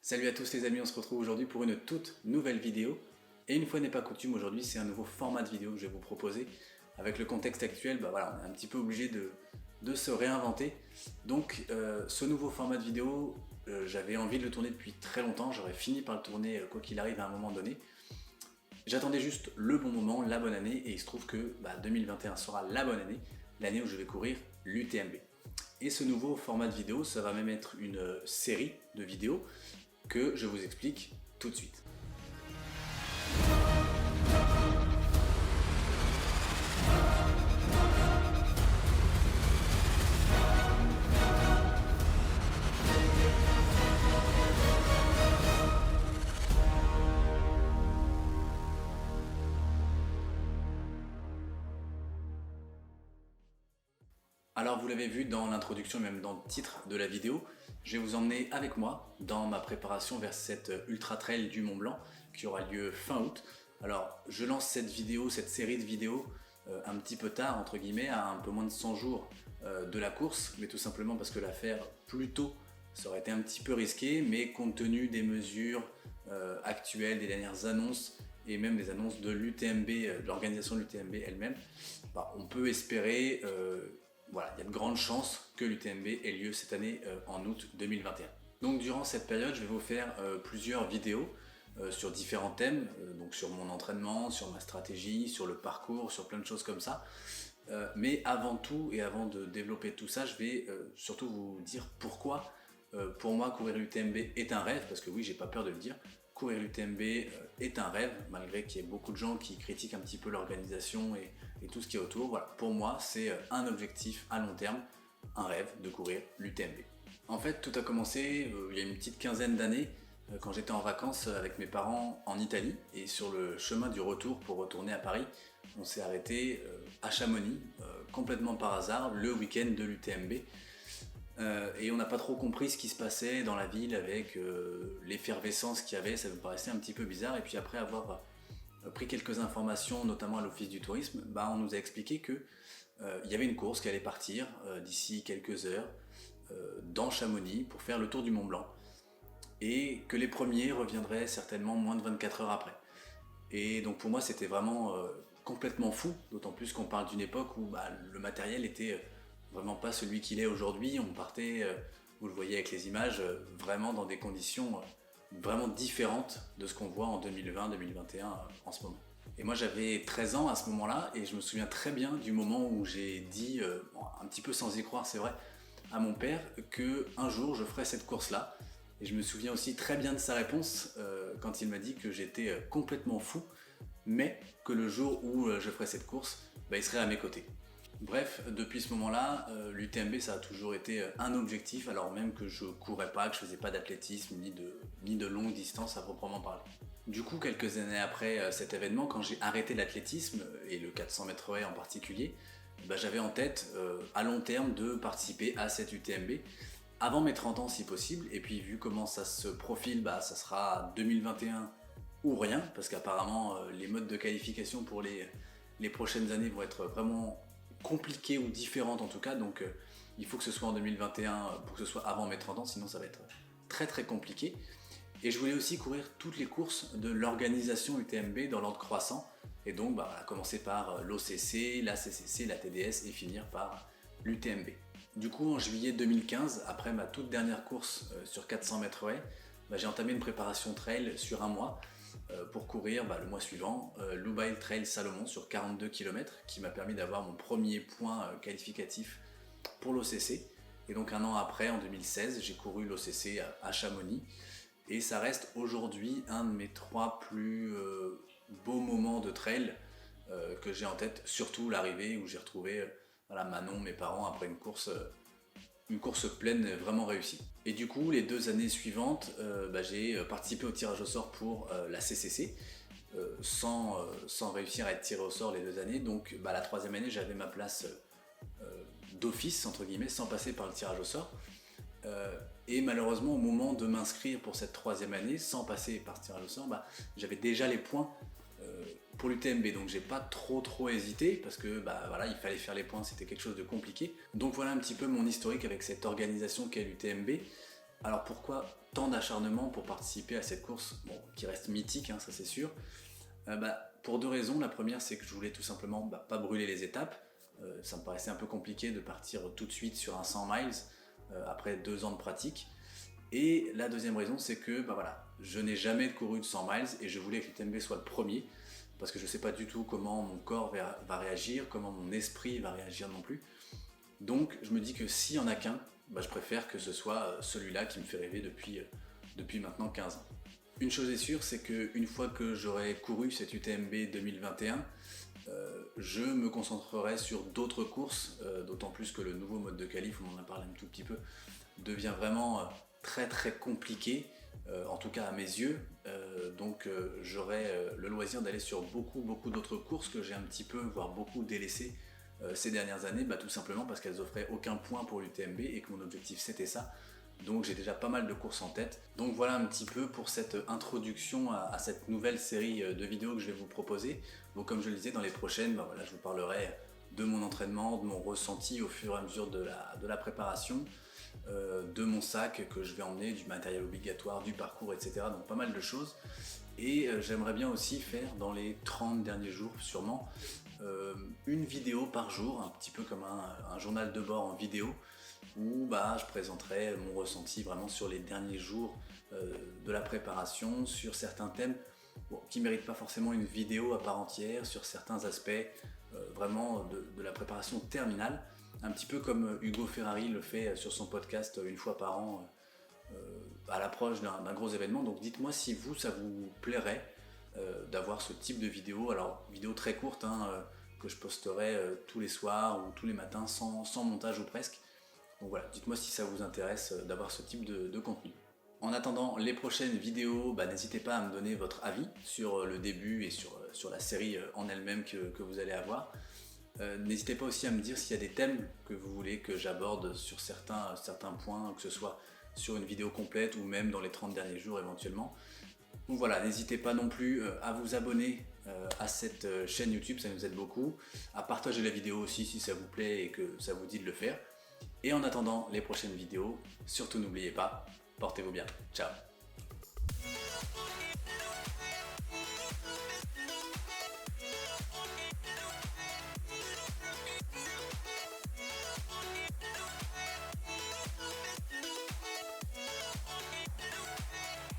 Salut à tous les amis, on se retrouve aujourd'hui pour une toute nouvelle vidéo. Et une fois n'est pas coutume, aujourd'hui c'est un nouveau format de vidéo que je vais vous proposer. Avec le contexte actuel, voilà, on est un petit peu obligé de se réinventer. Donc ce nouveau format de vidéo, j'avais envie de le tourner depuis très longtemps, j'aurais fini par le tourner quoi qu'il arrive à un moment donné. J'attendais juste le bon moment, la bonne année, et il se trouve que 2021 sera la bonne année, l'année où je vais courir l'UTMB. Et ce nouveau format de vidéo, ça va même être une série de vidéos que je vous explique tout de suite. Alors vous l'avez vu dans l'introduction, même dans le titre de la vidéo, je vais vous emmener avec moi dans ma préparation vers cette Ultra Trail du Mont Blanc qui aura lieu fin août. Alors je lance cette vidéo, cette série de vidéos un petit peu tard, entre guillemets, à un peu moins de 100 jours de la course, mais tout simplement parce que la faire plus tôt, ça aurait été un petit peu risqué, mais compte tenu des mesures actuelles, des dernières annonces, et même des annonces de l'UTMB, de l'organisation de l'UTMB elle-même, on peut espérer voilà, il y a de grandes chances que l'UTMB ait lieu cette année en août 2021. Donc durant cette période, je vais vous faire plusieurs vidéos sur différents thèmes, donc sur mon entraînement, sur ma stratégie, sur le parcours, sur plein de choses comme ça. Mais avant tout et avant de développer tout ça, je vais surtout vous dire pourquoi pour moi courir l'UTMB est un rêve, parce que oui, j'ai pas peur de le dire. Courir l'UTMB est un rêve, malgré qu'il y ait beaucoup de gens qui critiquent un petit peu l'organisation et tout ce qui est autour. Voilà, pour moi, c'est un objectif à long terme, un rêve de courir l'UTMB. En fait, tout a commencé il y a une petite quinzaine d'années, quand j'étais en vacances avec mes parents en Italie, et sur le chemin du retour pour retourner à Paris, on s'est arrêté à Chamonix, complètement par hasard, le week-end de l'UTMB. Et on n'a pas trop compris ce qui se passait dans la ville avec l'effervescence qu'il y avait, ça nous paraissait un petit peu bizarre. Et puis après avoir pris quelques informations, notamment à l'Office du tourisme, on nous a expliqué que il y avait une course qui allait partir d'ici quelques heures dans Chamonix pour faire le tour du Mont Blanc. Et que les premiers reviendraient certainement moins de 24 heures après. Et donc pour moi c'était vraiment complètement fou, d'autant plus qu'on parle d'une époque où le matériel était vraiment pas celui qu'il est aujourd'hui. On partait, vous le voyez avec les images, vraiment dans des conditions vraiment différentes de ce qu'on voit en 2020-2021 en ce moment. Et moi j'avais 13 ans à ce moment-là et je me souviens très bien du moment où j'ai dit, un petit peu sans y croire c'est vrai, à mon père que un jour je ferais cette course-là. Et je me souviens aussi très bien de sa réponse quand il m'a dit que j'étais complètement fou, mais que le jour où je ferais cette course, il serait à mes côtés. Bref, depuis ce moment-là, l'UTMB ça a toujours été un objectif, alors même que je courais pas, que je faisais pas d'athlétisme ni de longue distance à proprement parler. Du coup, quelques années après cet événement, quand j'ai arrêté l'athlétisme, et le 400 mètres haies en particulier, j'avais en tête à long terme de participer à cette UTMB, avant mes 30 ans si possible, et puis vu comment ça se profile, ça sera 2021 ou rien, parce qu'apparemment les modes de qualification pour les prochaines années vont être vraiment compliquées ou différentes en tout cas, donc il faut que ce soit en 2021 pour que ce soit avant mes 30 ans, sinon ça va être très très compliqué. Et je voulais aussi courir toutes les courses de l'organisation UTMB dans l'ordre croissant, et donc commencer par l'OCC, la CCC, la TDS et finir par l'UTMB. Du coup en juillet 2015, après ma toute dernière course sur 400 mètres haies, j'ai entamé une préparation trail sur un mois pour courir le mois suivant l'Ubail Trail Salomon sur 42 km qui m'a permis d'avoir mon premier point qualificatif pour l'OCC. Et donc un an après, en 2016, j'ai couru l'OCC à Chamonix et ça reste aujourd'hui un de mes 3 plus beaux moments de trail que j'ai en tête, surtout l'arrivée où j'ai retrouvé Manon, mes parents, après une course pleine vraiment réussie. Et du coup, les 2 années suivantes, j'ai participé au tirage au sort pour la CCC, sans réussir à être tiré au sort les 2 années. Donc la 3e année, j'avais ma place d'office, entre guillemets, sans passer par le tirage au sort. Et malheureusement, au moment de m'inscrire pour cette 3e année, sans passer par ce tirage au sort, j'avais déjà les points pour l'UTMB, donc j'ai pas trop hésité parce que il fallait faire les points, c'était quelque chose de compliqué. Donc voilà un petit peu mon historique avec cette organisation qu'est l'UTMB. Alors pourquoi tant d'acharnement pour participer à cette course, bon, qui reste mythique, hein, ça c'est sûr. Pour deux raisons. La première, c'est que je voulais tout simplement pas brûler les étapes. Ça me paraissait un peu compliqué de partir tout de suite sur un 100 miles après 2 ans de pratique. Et la deuxième raison, c'est que voilà, je n'ai jamais couru de 100 miles et je voulais que l'UTMB soit le premier parce que je ne sais pas du tout comment mon corps va réagir, comment mon esprit va réagir non plus. Donc je me dis que s'il n'y en a qu'un, je préfère que ce soit celui-là qui me fait rêver depuis maintenant 15 ans. Une chose est sûre, c'est qu'une fois que j'aurai couru cette UTMB 2021, je me concentrerai sur d'autres courses, d'autant plus que le nouveau mode de qualif, on en a parlé un tout petit peu, devient vraiment très très compliqué, en tout cas à mes yeux. Donc j'aurai le loisir d'aller sur beaucoup d'autres courses que j'ai un petit peu, voire beaucoup délaissées ces dernières années, tout simplement parce qu'elles offraient aucun point pour l'UTMB et que mon objectif c'était ça. Donc j'ai déjà pas mal de courses en tête. Donc voilà un petit peu pour cette introduction à cette nouvelle série de vidéos que je vais vous proposer. Donc comme je le disais, dans les prochaines, je vous parlerai de mon entraînement, de mon ressenti au fur et à mesure de la préparation, de mon sac que je vais emmener, du matériel obligatoire, du parcours, etc. Donc pas mal de choses. Et j'aimerais bien aussi faire dans les 30 derniers jours sûrement une vidéo par jour, un petit peu comme un journal de bord en vidéo, où je présenterai mon ressenti vraiment sur les derniers jours de la préparation, sur certains thèmes qui ne méritent pas forcément une vidéo à part entière, sur certains aspects vraiment de la préparation terminale, un petit peu comme Hugo Ferrari le fait sur son podcast une fois par an à l'approche d'un gros événement. Donc dites-moi si ça vous plairait d'avoir ce type de vidéo, alors vidéo très courte que je posterai tous les soirs ou tous les matins sans montage ou presque. Donc voilà, dites-moi si ça vous intéresse d'avoir ce type de contenu. En attendant les prochaines vidéos, n'hésitez pas à me donner votre avis sur le début et sur la série en elle-même que vous allez avoir. N'hésitez pas aussi à me dire s'il y a des thèmes que vous voulez que j'aborde sur certains points, que ce soit sur une vidéo complète ou même dans les 30 derniers jours éventuellement. Donc voilà, n'hésitez pas non plus à vous abonner à cette chaîne YouTube, ça nous aide beaucoup, à partager la vidéo aussi si ça vous plaît et que ça vous dit de le faire. Et en attendant les prochaines vidéos, surtout n'oubliez pas, portez-vous bien. Ciao.